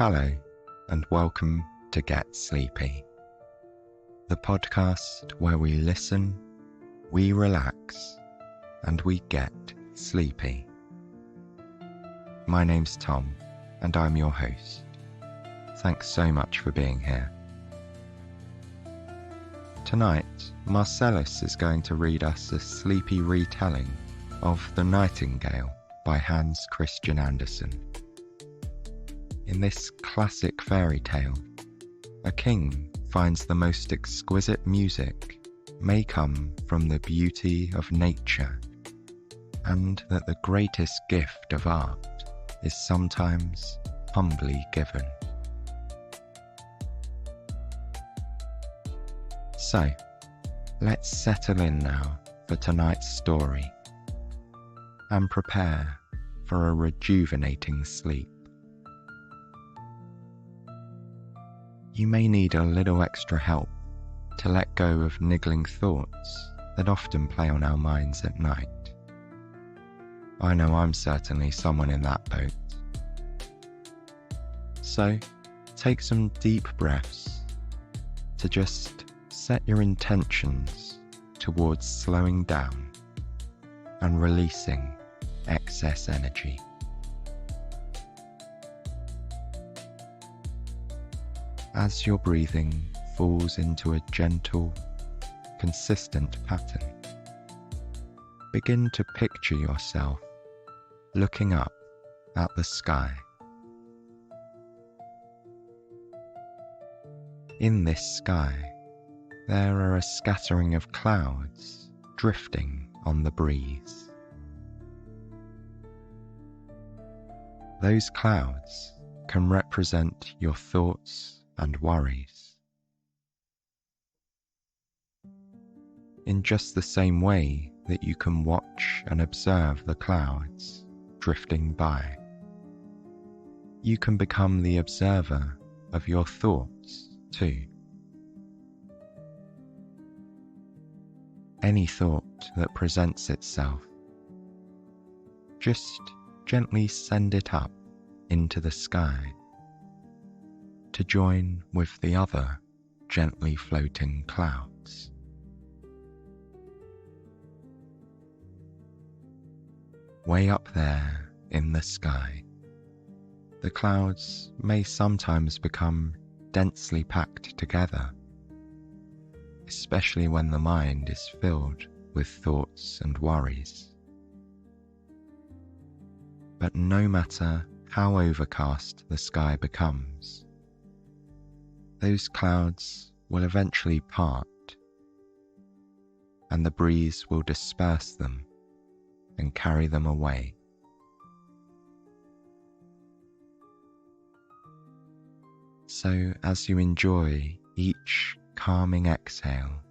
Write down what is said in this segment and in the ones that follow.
Hello, and welcome to Get Sleepy, the podcast where we listen, we relax, and we get sleepy. My name's Tom, and I'm your host. Thanks so much for being here. Tonight, Marcellus is going to read us a sleepy retelling of The Nightingale by Hans Christian Andersen. In this classic fairy tale, a king finds the most exquisite music may come from the beauty of nature, and that the greatest gift of art is sometimes humbly given. So, let's settle in now for tonight's story and prepare for a rejuvenating sleep. You may need a little extra help to let go of niggling thoughts that often play on our minds at night. I know I'm certainly someone in that boat. So, take some deep breaths to just set your intentions towards slowing down and releasing excess energy. As your breathing falls into a gentle, consistent pattern, begin to picture yourself looking up at the sky. In this sky, there are a scattering of clouds drifting on the breeze. Those clouds can represent your thoughts and worries. In just the same way that you can watch and observe the clouds drifting by, you can become the observer of your thoughts too. Any thought that presents itself, just gently send it up into the sky to join with the other gently floating clouds. Way up there in the sky, the clouds may sometimes become densely packed together, especially when the mind is filled with thoughts and worries. But no matter how overcast the sky becomes, those clouds will eventually part, and the breeze will disperse them and carry them away. So as you enjoy each calming exhale,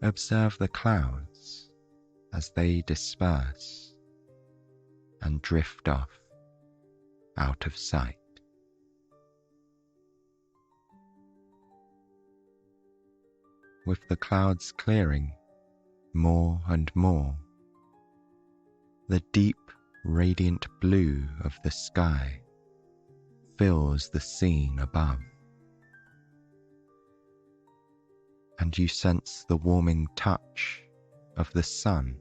observe the clouds as they disperse and drift off out of sight. With the clouds clearing more and more, the deep, radiant blue of the sky fills the scene above, and you sense the warming touch of the sun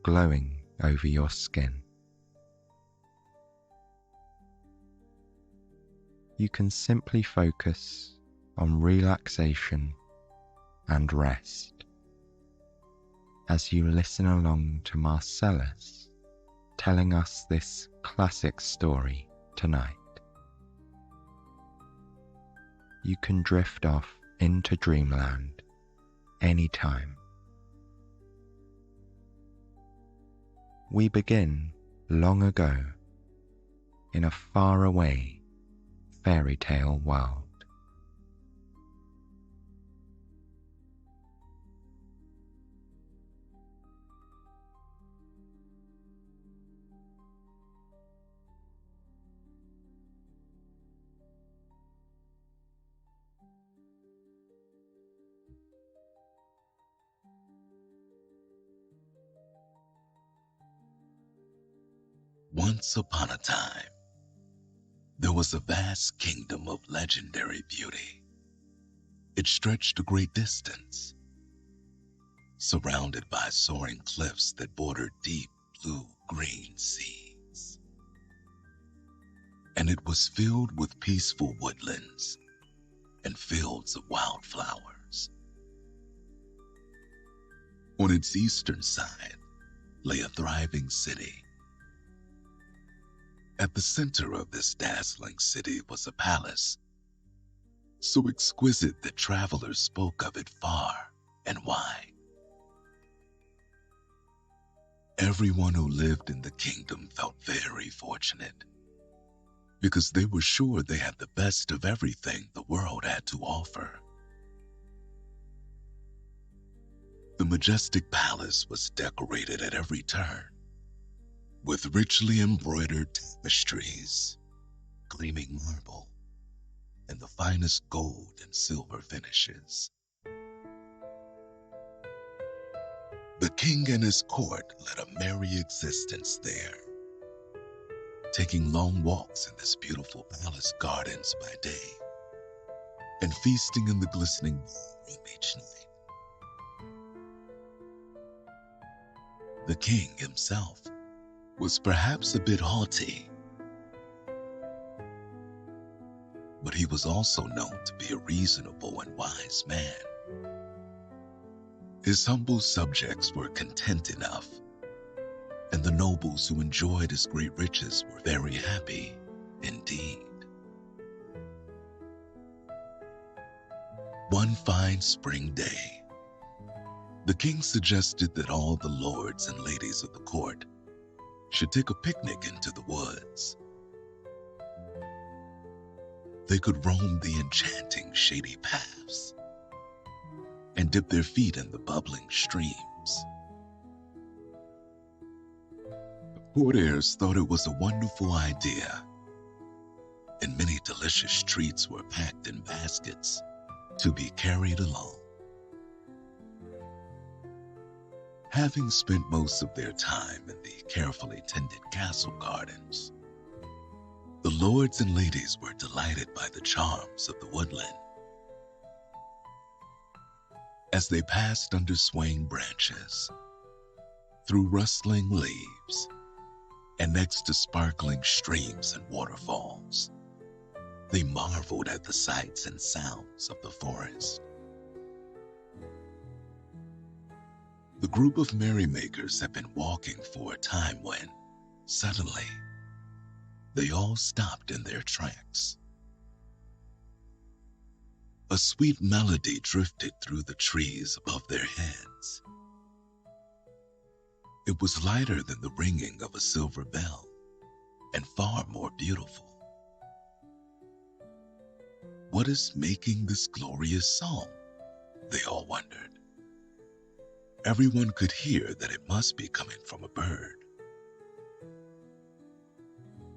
glowing over your skin. You can simply focus on relaxation and rest as you listen along to Marcellus telling us this classic story tonight. You can drift off into dreamland anytime. We begin long ago in a faraway fairy tale world. Once upon a time, There was a vast kingdom of legendary beauty. It stretched a great distance, surrounded by soaring cliffs that bordered deep blue-green seas. And it was filled with peaceful woodlands and fields of wildflowers. On its eastern side lay a thriving city. At the center of this dazzling city was a palace, so exquisite that travelers spoke of it far and wide. Everyone who lived in the kingdom felt very fortunate, because they were sure they had the best of everything the world had to offer. The majestic palace was decorated at every turn with richly embroidered tapestries, gleaming marble, and the finest gold and silver finishes. The king and his court led a merry existence there, taking long walks in this beautiful palace gardens by day and feasting in the glistening ballroom each night. The king himself was perhaps a bit haughty, but he was also known to be a reasonable and wise man. His humble subjects were content enough, and the nobles who enjoyed his great riches were very happy indeed. One fine spring day, the king suggested that all the lords and ladies of the court should take a picnic into the woods. They could roam the enchanting shady paths and dip their feet in the bubbling streams. The courtiers thought it was a wonderful idea, and many delicious treats were packed in baskets to be carried along. Having spent most of their time in the carefully tended castle gardens, the lords and ladies were delighted by the charms of the woodland. As they passed under swaying branches, through rustling leaves, and next to sparkling streams and waterfalls, they marveled at the sights and sounds of the forest. The group of merrymakers had been walking for a time when, suddenly, they all stopped in their tracks. A sweet melody drifted through the trees above their heads. It was lighter than the ringing of a silver bell, and far more beautiful. What is making this glorious song? They all wondered. Everyone could hear that it must be coming from a bird.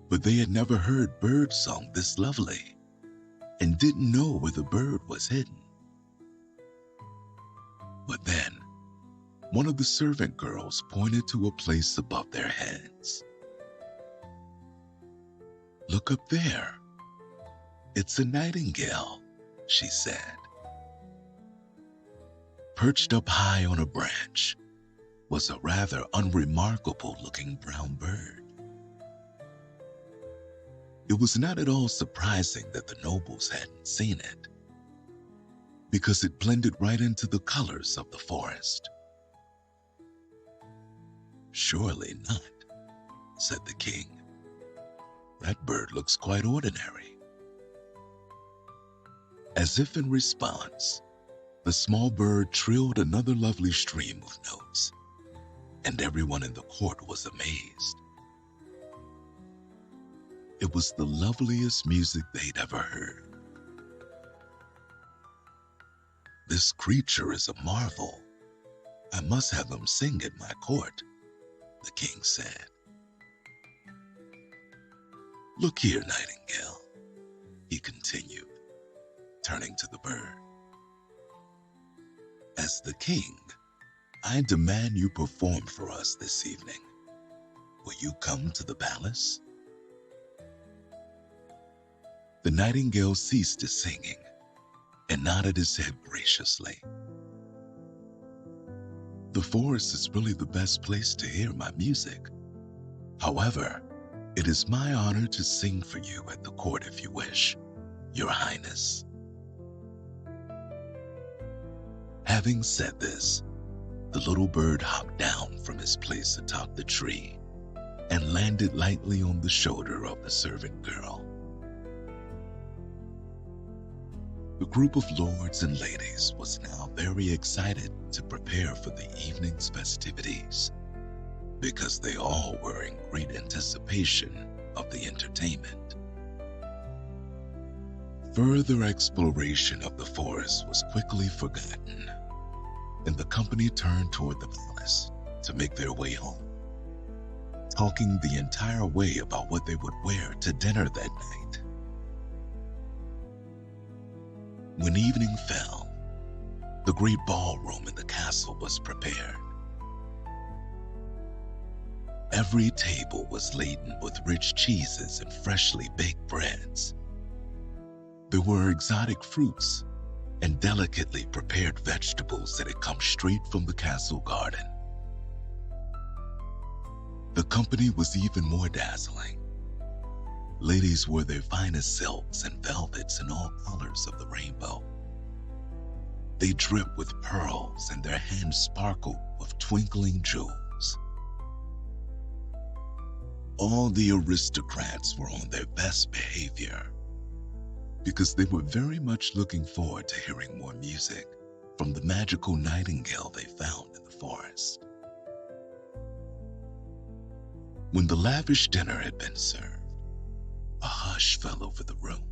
But they had never heard bird song this lovely, and didn't know where the bird was hidden. But then, one of the servant girls pointed to a place above their heads. "Look up there. It's a nightingale," she said. Perched up high on a branch was a rather unremarkable-looking brown bird. It was not at all surprising that the nobles hadn't seen it, because it blended right into the colors of the forest. "Surely not," said the king. "That bird looks quite ordinary." As if in response, the small bird trilled another lovely stream of notes, and everyone in the court was amazed. It was the loveliest music they'd ever heard. "This creature is a marvel. I must have him sing at my court," the king said. "Look here, Nightingale," he continued, turning to the bird. "As the king, I demand you perform for us this evening. Will you come to the palace?" The nightingale ceased his singing and nodded his head graciously. The forest is really the best place to hear my music. However, it is my honor to sing for you at the court if you wish, Your Highness. Having said this, the little bird hopped down from his place atop the tree and landed lightly on the shoulder of the servant girl. The group of lords and ladies was now very excited to prepare for the evening's festivities, because they all were in great anticipation of the entertainment. Further exploration of the forest was quickly forgotten, and the company turned toward the palace to make their way home, talking the entire way about what they would wear to dinner that night. When evening fell, the great ballroom in the castle was prepared. Every table was laden with rich cheeses and freshly baked breads. There were exotic fruits and delicately prepared vegetables that had come straight from the castle garden. The company was even more dazzling. Ladies wore their finest silks and velvets in all colors of the rainbow. They dripped with pearls and their hands sparkled with twinkling jewels. All the aristocrats were on their best behavior, because they were very much looking forward to hearing more music from the magical nightingale they found in the forest. When the lavish dinner had been served, a hush fell over the room.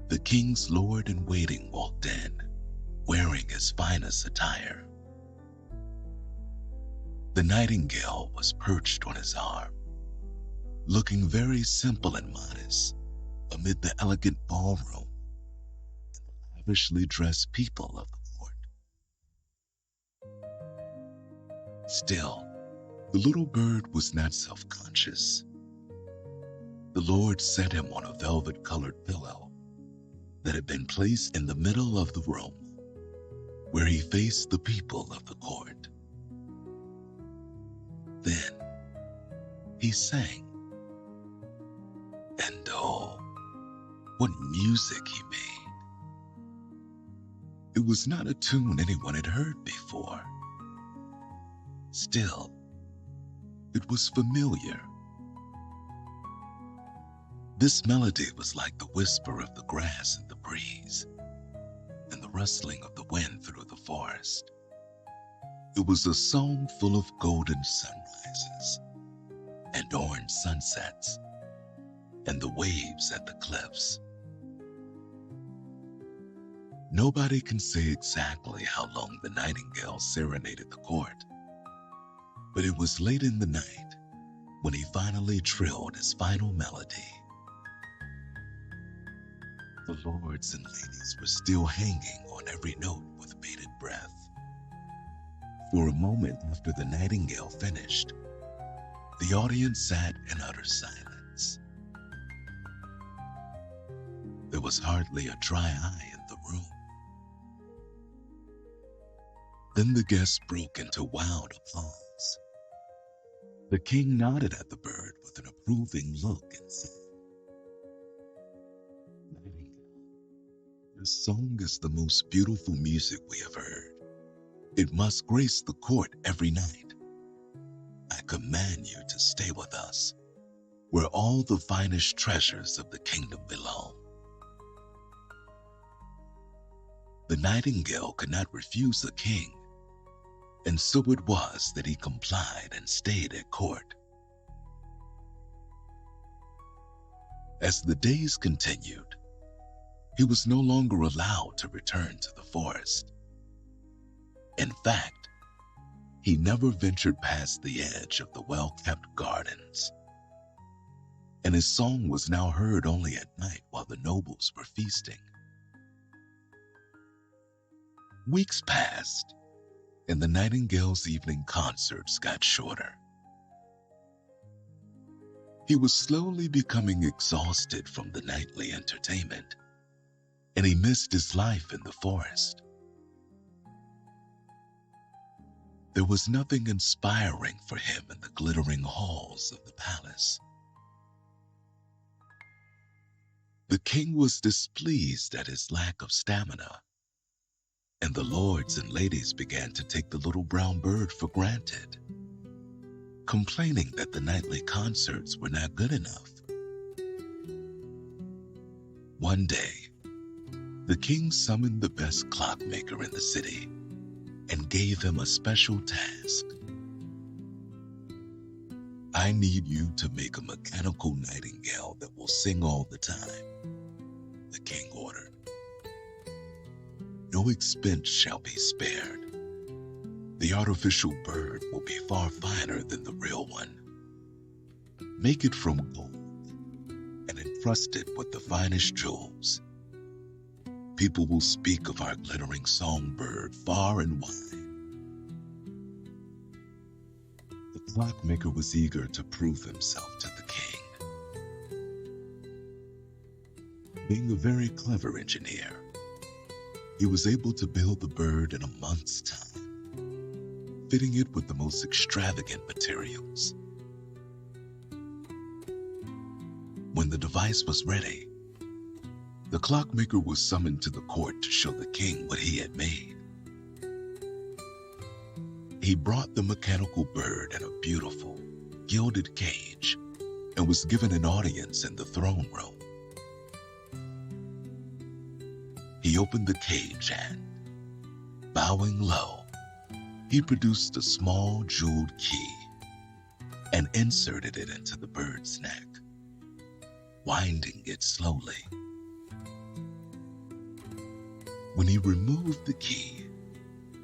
The king's lord-in-waiting walked in, wearing his finest attire. The nightingale was perched on his arm, looking very simple and modest amid the elegant ballroom and the lavishly dressed people of the court. Still, the little bird was not self-conscious. The Lord set him on a velvet-colored pillow that had been placed in the middle of the room, where he faced the people of the court. Then he sang, and oh, what music he made! It was not a tune anyone had heard before. Still, it was familiar. This melody was like the whisper of the grass in the breeze and the rustling of the wind through the forest. It was a song full of golden sunrises and orange sunsets and the waves at the cliffs. Nobody can say exactly how long the nightingale serenaded the court, but it was late in the night when he finally trilled his final melody. The lords and ladies were still hanging on every note with bated breath. For a moment after the nightingale finished, the audience sat in utter silence. There was hardly a dry eye in the room. Then the guests broke into wild applause. The king nodded at the bird with an approving look and said, "This song is the most beautiful music we have heard. It must grace the court every night. I command you to stay with us, where all the finest treasures of the kingdom belong." The nightingale could not refuse the king, and so it was that he complied and stayed at court. As the days continued, he was no longer allowed to return to the forest. In fact, he never ventured past the edge of the well-kept gardens, and his song was now heard only at night while the nobles were feasting. Weeks passed, and the nightingale's evening concerts got shorter. He was slowly becoming exhausted from the nightly entertainment, and he missed his life in the forest. There was nothing inspiring for him in the glittering halls of the palace. The king was displeased at his lack of stamina, and the lords and ladies began to take the little brown bird for granted, complaining that the nightly concerts were not good enough. One day, the king summoned the best clockmaker in the city and gave him a special task. "I need you to make a mechanical nightingale that will sing all the time," the king ordered. "No expense shall be spared. The artificial bird will be far finer than the real one. Make it from gold and encrust it with the finest jewels. People will speak of our glittering songbird far and wide." The clockmaker was eager to prove himself to the king. Being a very clever engineer, he was able to build the bird in a month's time, fitting it with the most extravagant materials. When the device was ready, the clockmaker was summoned to the court to show the king what he had made. He brought the mechanical bird in a beautiful, gilded cage and was given an audience in the throne room. He opened the cage and, bowing low, he produced a small jeweled key and inserted it into the bird's neck, winding it slowly. When he removed the key,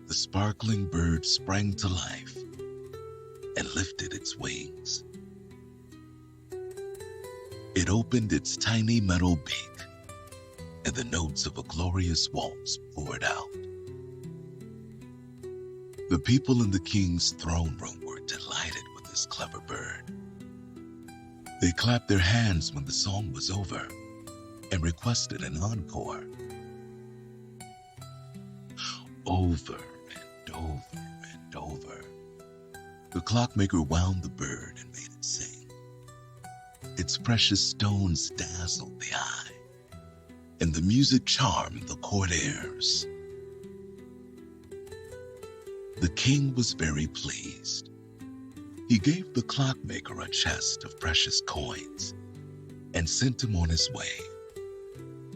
the sparkling bird sprang to life and lifted its wings. It opened its tiny metal beak, and the notes of a glorious waltz poured out. The people in the king's throne room were delighted with this clever bird. They clapped their hands when the song was over and requested an encore. Over and over and over, the clockmaker wound the bird and made it sing. Its precious stones dazzled the eye, and the music charmed the court airs. The king was very pleased. He gave the clockmaker a chest of precious coins and sent him on his way,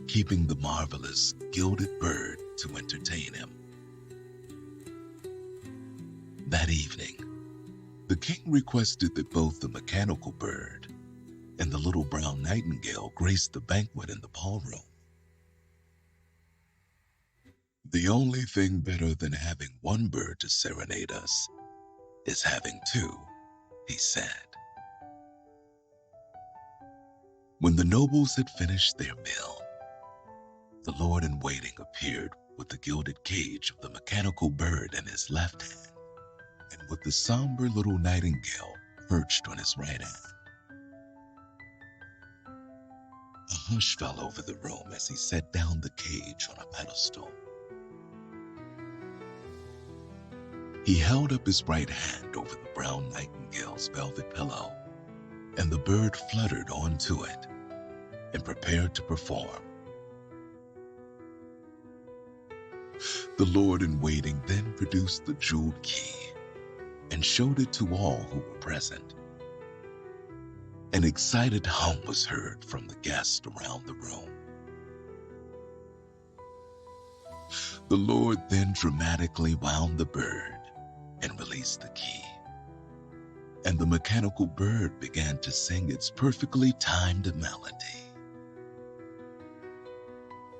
keeping the marvelous gilded bird to entertain him. That evening, the king requested that both the mechanical bird and the little brown nightingale grace the banquet in the ballroom. "The only thing better than having one bird to serenade us is having two," he said. When the nobles had finished their meal, the lord-in-waiting appeared with the gilded cage of the mechanical bird in his left hand, and with the somber little nightingale perched on his right hand. A hush fell over the room as he set down the cage on a pedestal. He held up his right hand over the brown nightingale's velvet pillow, and the bird fluttered onto it and prepared to perform. The lord-in-waiting then produced the jeweled key and showed it to all who were present. An excited hum was heard from the guests around the room. The lord then dramatically wound the bird and released the key, and the mechanical bird began to sing its perfectly timed melody.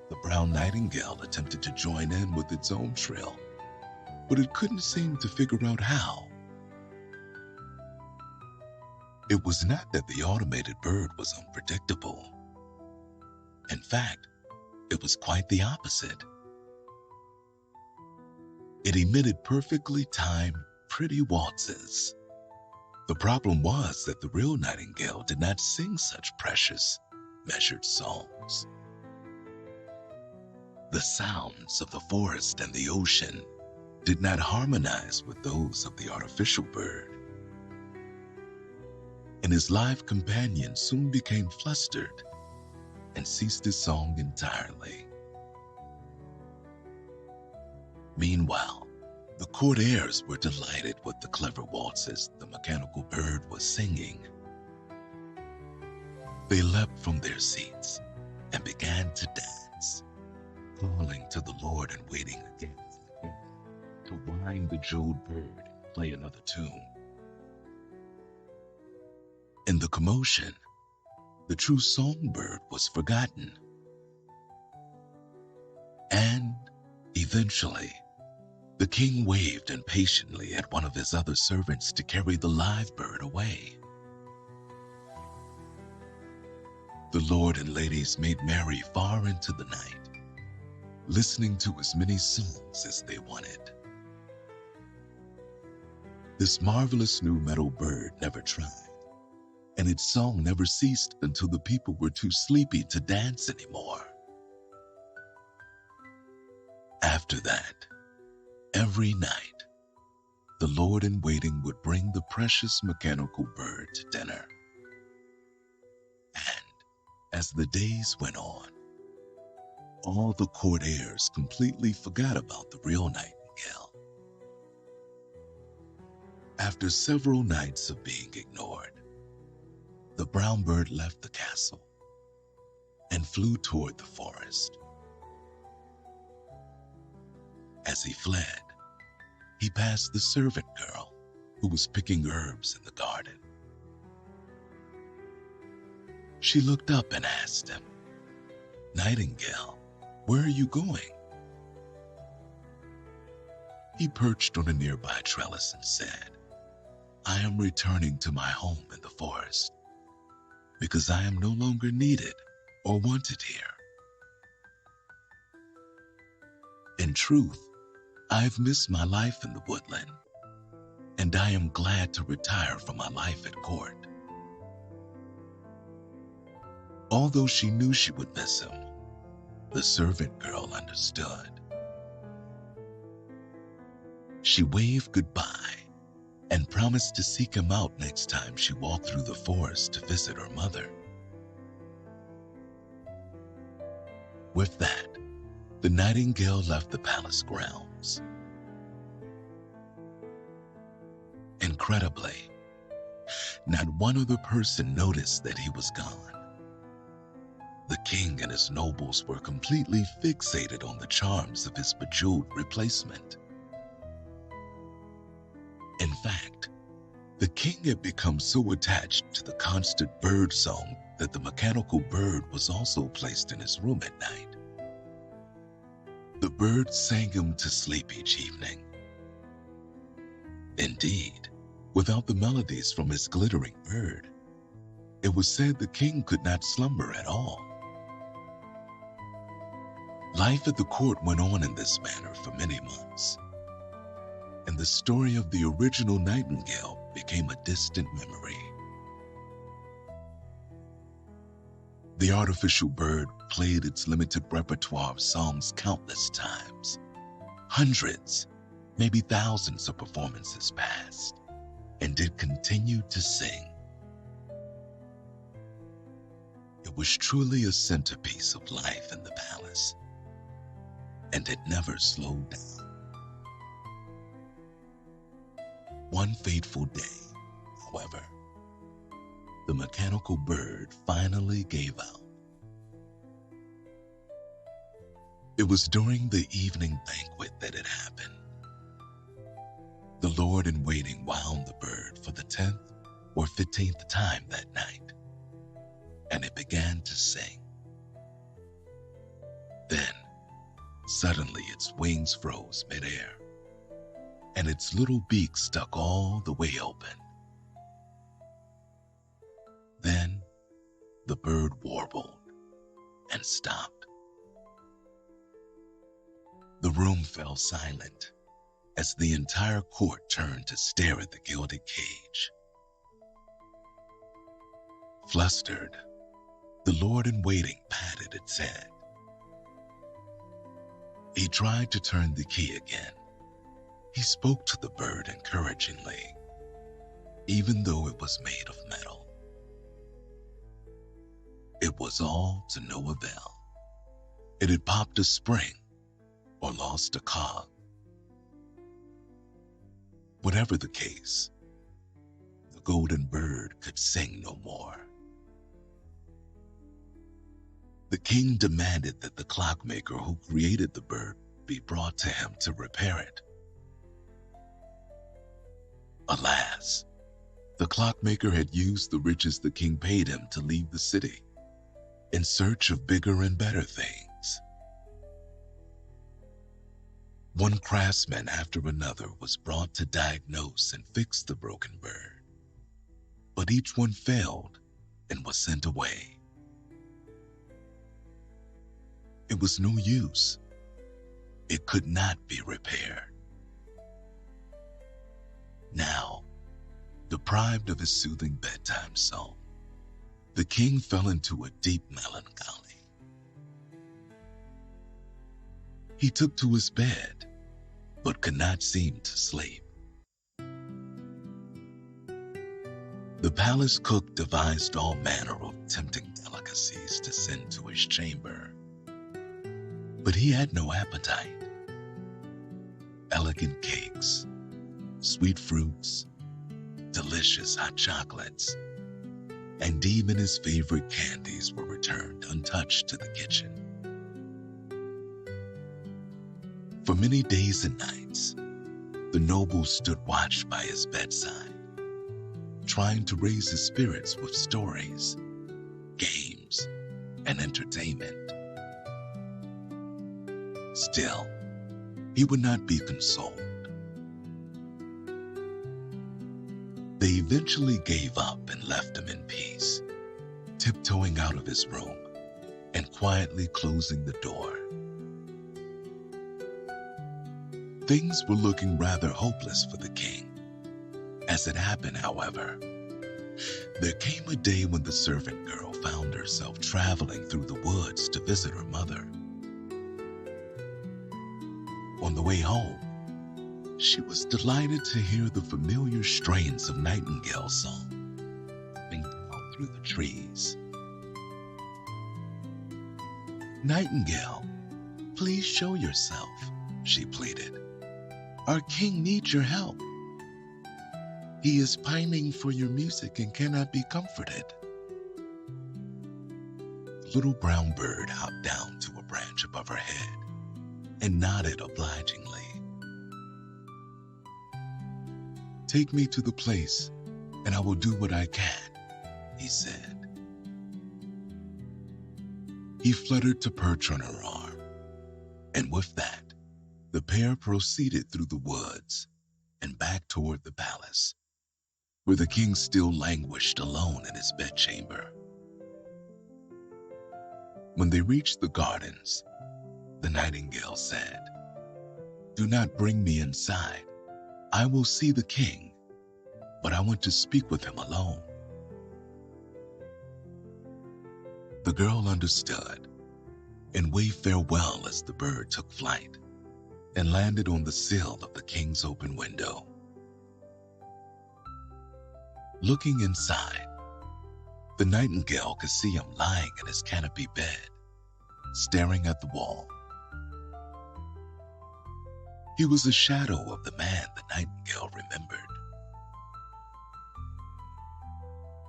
The brown nightingale attempted to join in with its own trill, but it couldn't seem to figure out how. It was not that the automated bird was unpredictable. In fact, it was quite the opposite. It emitted perfectly timed, pretty waltzes, The problem was that the real Nightingale did not sing such precious, measured songs. The sounds of the forest and the ocean did not harmonize with those of the artificial bird, and his live companion soon became flustered and ceased his song entirely. Meanwhile, the court heirs were delighted with the clever waltzes the mechanical bird was singing. They leapt from their seats and began to dance, calling to the Lord and waiting again to wind the jeweled bird and play another tune. In the commotion, the true songbird was forgotten. And eventually, the king waved impatiently at one of his other servants to carry the live bird away. The lord and ladies made merry far into the night, listening to as many songs as they wanted. This marvelous new metal bird never tried, and its song never ceased until the people were too sleepy to dance anymore. After that, every night, the lord-in-waiting would bring the precious mechanical bird to dinner. And as the days went on, all the court heirs completely forgot about the real Nightingale. After several nights of being ignored, the brown bird left the castle and flew toward the forest. As he fled, he passed the servant girl who was picking herbs in the garden. She looked up and asked him, "Nightingale, where are you going?" He perched on a nearby trellis and said, "I am returning to my home in the forest because I am no longer needed or wanted here. In truth, I've missed my life in the woodland, and I am glad to retire from my life at court." Although she knew she would miss him, the servant girl understood. She waved goodbye and promised to seek him out next time she walked through the forest to visit her mother. With that, the Nightingale left the palace grounds. Incredibly, not one other person noticed that he was gone. The king and his nobles were completely fixated on the charms of his bejeweled replacement. In fact, the king had become so attached to the constant bird song that the mechanical bird was also placed in his room at night. The bird sang him to sleep each evening. Indeed, without the melodies from his glittering bird, it was said the king could not slumber at all. Life at the court went on in this manner for many months, and the story of the original Nightingale became a distant memory. The artificial bird played its limited repertoire of songs countless times. Hundreds, maybe thousands of performances passed, and it continued to sing. It was truly a centerpiece of life in the palace, and it never slowed down. One fateful day, however, the mechanical bird finally gave out. It was during the evening banquet that it happened. The lord-in-waiting wound the bird for the 10th or 15th time that night, and it began to sing. Then, suddenly its wings froze midair, and its little beak stuck all the way open. Then, the bird warbled and stopped. The room fell silent as the entire court turned to stare at the gilded cage. Flustered, the lord-in-waiting patted its head. He tried to turn the key again. He spoke to the bird encouragingly, even though it was made of metal. It was all to no avail. It had popped a spring or lost a cog. Whatever the case, the golden bird could sing no more. The king demanded that the clockmaker who created the bird be brought to him to repair it. Alas, the clockmaker had used the riches the king paid him to leave the city in search of bigger and better things. One craftsman after another was brought to diagnose and fix the broken bird, but each one failed and was sent away. It was no use. It could not be repaired. Now, deprived of his soothing bedtime song, the king fell into a deep melancholy. He took to his bed, but could not seem to sleep. The palace cook devised all manner of tempting delicacies to send to his chamber, but he had no appetite. Elegant cakes, sweet fruits, delicious hot chocolates, and even his favorite candies were returned untouched to the kitchen. For many days and nights, the noble stood watch by his bedside, trying to raise his spirits with stories, games, and entertainment. Still, he would not be consoled. They eventually gave up and left him in peace, tiptoeing out of his room and quietly closing the door. Things were looking rather hopeless for the king. As it happened, however, there came a day when the servant girl found herself traveling through the woods to visit her mother. On the way home, she was delighted to hear the familiar strains of Nightingale's song coming down through the trees. "Nightingale, please show yourself," she pleaded. "Our king needs your help. He is pining for your music and cannot be comforted." The little brown bird hopped down to a branch above her head and nodded obligingly. "Take me to the place, and I will do what I can," he said. He fluttered to perch on her arm, and with that, the pair proceeded through the woods and back toward the palace, where the king still languished alone in his bedchamber. When they reached the gardens, the nightingale said, "Do not bring me inside. I will see the king, but I want to speak with him alone." The girl understood and waved farewell as the bird took flight and landed on the sill of the king's open window. Looking inside, the nightingale could see him lying in his canopy bed, staring at the wall. He was a shadow of the man the nightingale remembered.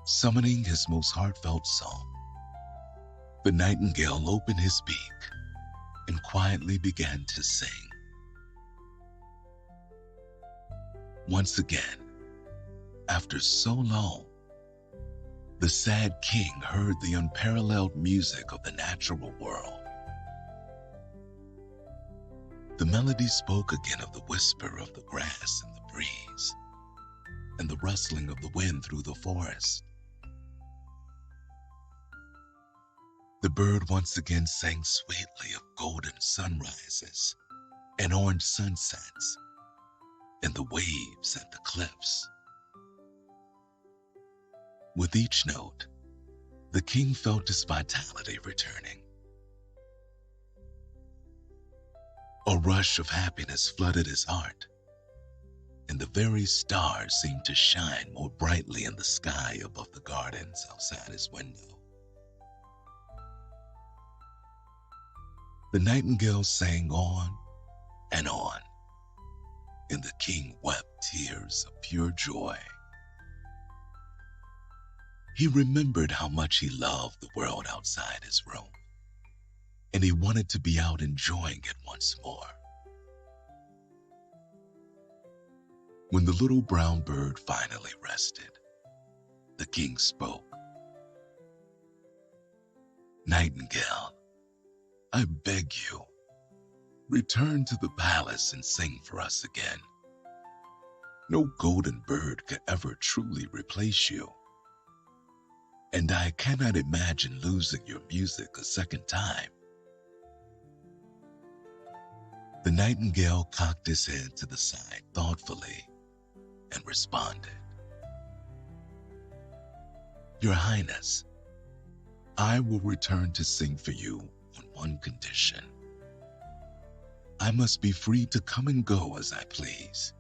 Summoning his most heartfelt song, the nightingale opened his beak and quietly began to sing. Once again, after so long, the sad king heard the unparalleled music of the natural world. The melody spoke again of the whisper of the grass in the breeze and the rustling of the wind through the forest. The bird once again sang sweetly of golden sunrises and orange sunsets and the waves and the cliffs. With each note, The king felt his vitality returning. A rush of happiness flooded his heart, and the very stars seemed to shine more brightly in the sky above the gardens outside his window. The nightingale sang on, and the king wept tears of pure joy. He remembered how much he loved the world outside his room, and he wanted to be out enjoying it once more. When the little brown bird finally rested, the king spoke. "Nightingale, I beg you, return to the palace and sing for us again. No golden bird could ever truly replace you, and I cannot imagine losing your music a second time." The nightingale cocked his head to the side thoughtfully and responded, "Your Highness, I will return to sing for you on one condition. I must be free to come and go as I please.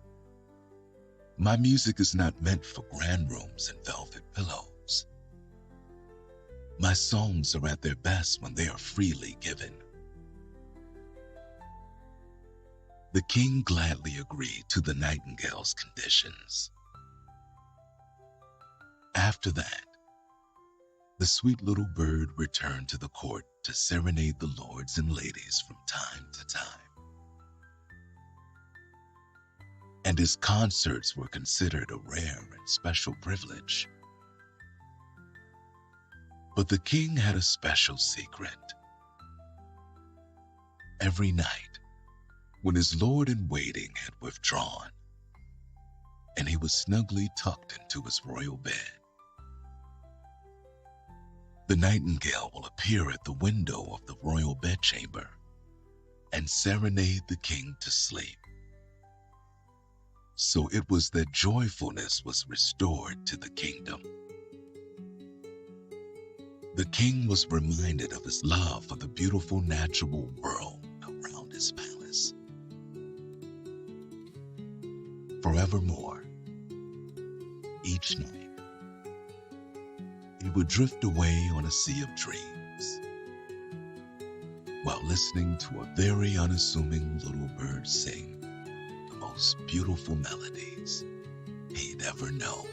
My music is not meant for grand rooms and velvet pillows. My songs are at their best when they are freely given." The king gladly agreed to the nightingale's conditions. After that, the sweet little bird returned to the court to serenade the lords and ladies from time to time. And his concerts were considered a rare and special privilege. But the king had a special secret. Every night, when his lord-in-waiting had withdrawn, and he was snugly tucked into his royal bed, the nightingale will appear at the window of the royal bedchamber and serenade the king to sleep. So it was that joyfulness was restored to the kingdom. The king was reminded of his love for the beautiful natural world around his palace. Forevermore, each night, he would drift away on a sea of dreams while listening to a very unassuming little bird sing the most beautiful melodies he'd ever known.